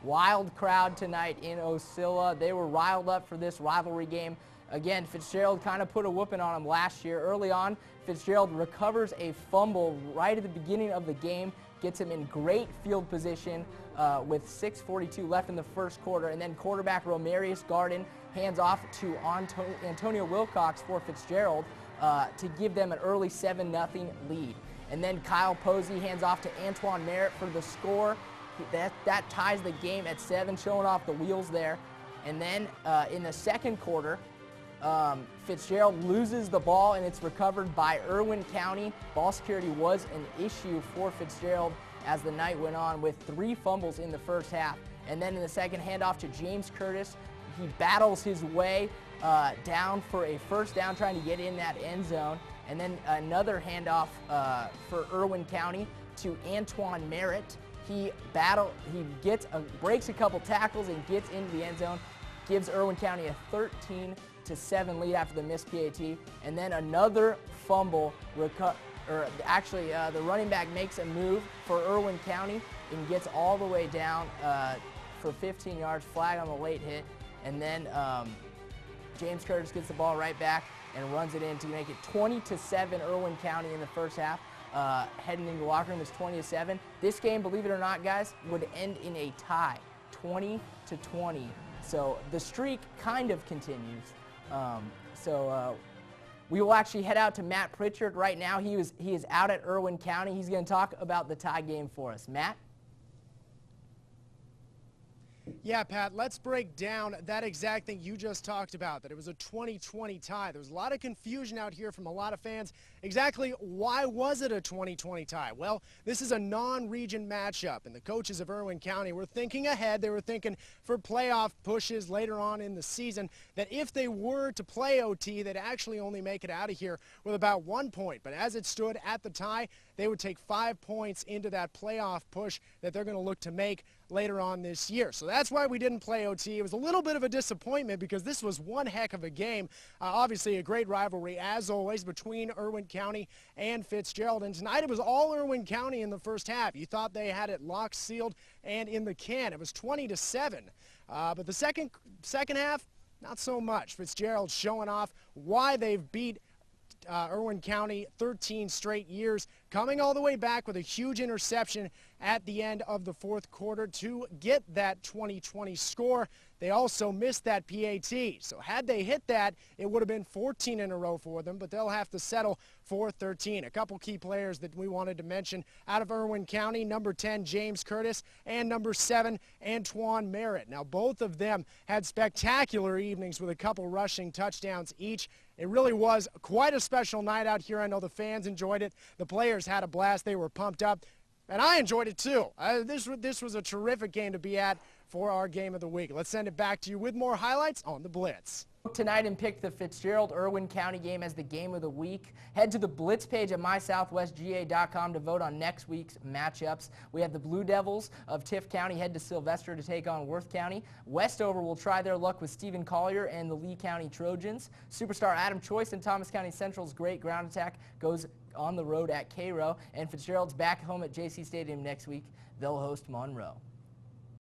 Wild crowd tonight in Osceola. They were riled up for this rivalry game. Again, Fitzgerald kind of put a whooping on them last year. Early on, Fitzgerald recovers a fumble right at the beginning of the game, gets him in great field position with 6:42 left in the first quarter, and then quarterback Romarius Garden hands off to Antonio Wilcox for Fitzgerald to give them an early 7-0 lead. And then Kyle Posey hands off to Antoine Merritt for the score. That ties the game at 7, showing off the wheels there. And then in the second quarter, Fitzgerald loses the ball, and it's recovered by Irwin County. Ball security was an issue for Fitzgerald as the night went on, with 3 fumbles in the first half. And then in the second, handoff to James Curtis. He battles his way down for a first down, trying to get in that end zone. And then another handoff for Irwin County to Antoine Merritt. He breaks a couple tackles and gets into the end zone, gives Irwin County a 13-7 lead after the missed PAT. And then another fumble, the running back makes a move for Irwin County and gets all the way down for 15 yards, flag on the late hit. And then James Curtis gets the ball right back and runs it in to make it 20-7 Irwin County in the first half. Heading into the locker room is 20-7. This game, believe it or not, guys, would end in a tie, 20-20. So the streak kind of continues. We will actually head out to Matt Pritchard right now. He is out at Irwin County. He's going to talk about the tie game for us. Matt? Yeah, Pat, let's break down that exact thing you just talked about, that it was a 20-20 tie. There was a lot of confusion out here from a lot of fans. Exactly why was it a 20-20 tie? Well, this is a non-region matchup, and the coaches of Irwin County were thinking ahead. They were thinking for playoff pushes later on in the season, that if they were to play OT, they'd actually only make it out of here with about 1 point. But as it stood at the tie, they would take 5 points into that playoff push that they're going to look to make later on this year. So that's why we didn't play OT. It was a little bit of a disappointment because this was one heck of a game. Obviously a great rivalry, as always, between Irwin County and Fitzgerald. And tonight it was all Irwin County in the first half. You thought they had it locked, sealed, and in the can. It was 20-7. But the second half, not so much. Fitzgerald showing off why they've beat Irwin County 13 straight years, coming all the way back with a huge interception at the end of the fourth quarter to get that 20-20 score. They also missed that PAT. So had they hit that, it would have been 14 in a row for them, but they'll have to settle for 13. A couple key players that we wanted to mention out of Irwin County: number 10, James Curtis, and number 7, Antoine Merritt. Now, both of them had spectacular evenings with a couple rushing touchdowns each. It really was quite a special night out here. I know the fans enjoyed it. The players had a blast. They were pumped up. And I enjoyed it too. This was a terrific game to be at for our game of the week. Let's send it back to you with more highlights on the Blitz. Tonight and pick the Fitzgerald-Irwin County game as the game of the week. Head to the Blitz page at mysouthwestga.com to vote on next week's matchups. We have the Blue Devils of Tift County head to Sylvester to take on Worth County. Westover will try their luck with Stephen Collier and the Lee County Trojans. Superstar Adam Choice and Thomas County Central's great ground attack goes on the road at Cairo. And Fitzgerald's back home at JC Stadium next week. They'll host Monroe.